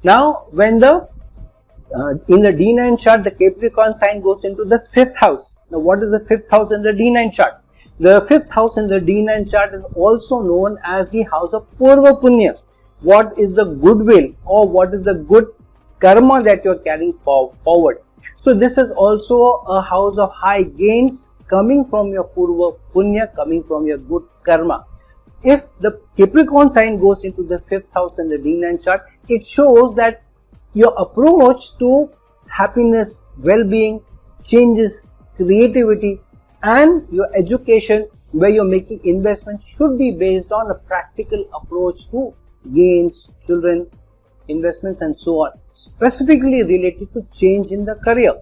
Now, when in the D9 chart, the Capricorn sign goes into the 5th house. Now, what is the 5th house in the D9 chart? The 5th house in the D9 chart is also known as the house of Purva Punya. What is the goodwill or what is the good karma that you are carrying forward? So, this is also a house of high gains coming from your Purva Punya, coming from your good karma. If the Capricorn sign goes into the 5th house in the D9 chart, it shows that your approach to happiness, well-being, changes, creativity and your education where you're making investment should be based on a practical approach to gains, children, investments and so on, specifically related to change in the career,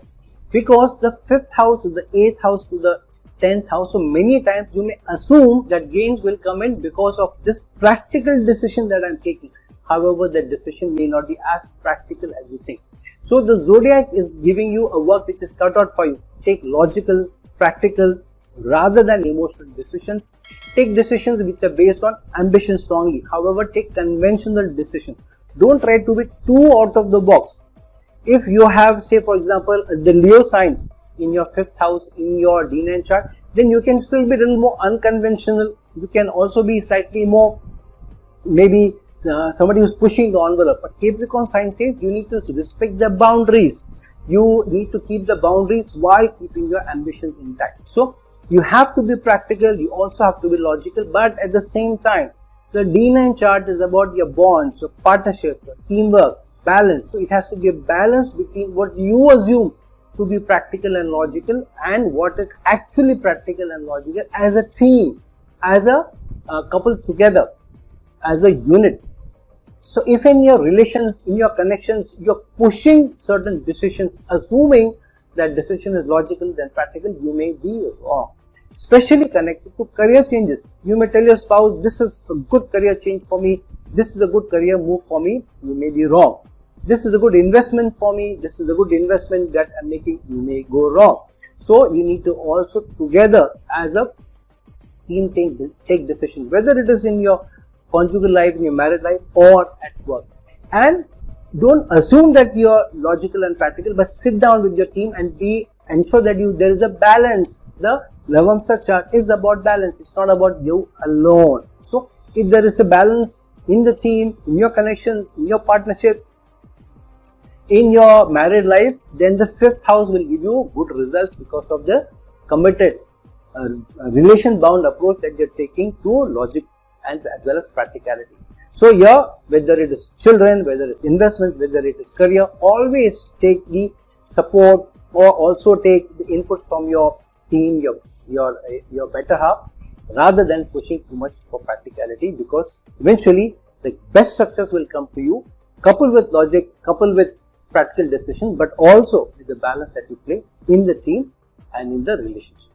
because the 5th house is the 8th house to the 10th house. So many times you may assume that gains will come in because of this practical decision that I'm taking. However, the decision may not be as practical as you think. So the zodiac is giving you a work which is cut out for you. Take logical, practical rather than emotional decisions. Take decisions which are based on ambition strongly. However, take conventional decisions. Don't try to be too out of the box. If you have, say for example, the Leo sign in your 5th house in your D9 chart, then you can still be a little more unconventional. You can also be slightly more maybe somebody who's pushing the envelope. But Capricorn sign says you need to respect the boundaries. You need to keep the boundaries while keeping your ambitions intact. So you have to be practical, you also have to be logical, but at the same time, the D9 chart is about your bonds, your partnership, your teamwork, balance. So it has to be a balance between what you assume to be practical and logical and what is actually practical and logical as a team, as a couple together, as a unit. So if in your relations, in your connections, you're pushing certain decisions, assuming that decision is logical than practical, you may be wrong. Especially connected to career changes. You may tell your spouse, this is a good career change for me, this is a good career move for me, you may be wrong. This is a good investment for me, this is a good investment that I'm making, you may go wrong. So you need to also together as a team take decision, whether it is in your conjugal life, in your married life or at work. And don't assume that you're logical and practical, but sit down with your team and ensure that there is a balance. The Navamsa chart is about balance, it's not about you alone. So if there is a balance in the team, in your connections, in your partnerships, in your married life, then the 5th house will give you good results because of the committed relation bound approach that you're taking to logic and as well as practicality. So here, whether it is children, whether it's investment, whether it is career, always take the support or also take the inputs from your team, your better half, rather than pushing too much for practicality, because eventually the best success will come to you, coupled with logic, coupled with practical decision, but also with the balance that you play in the team and in the relationship.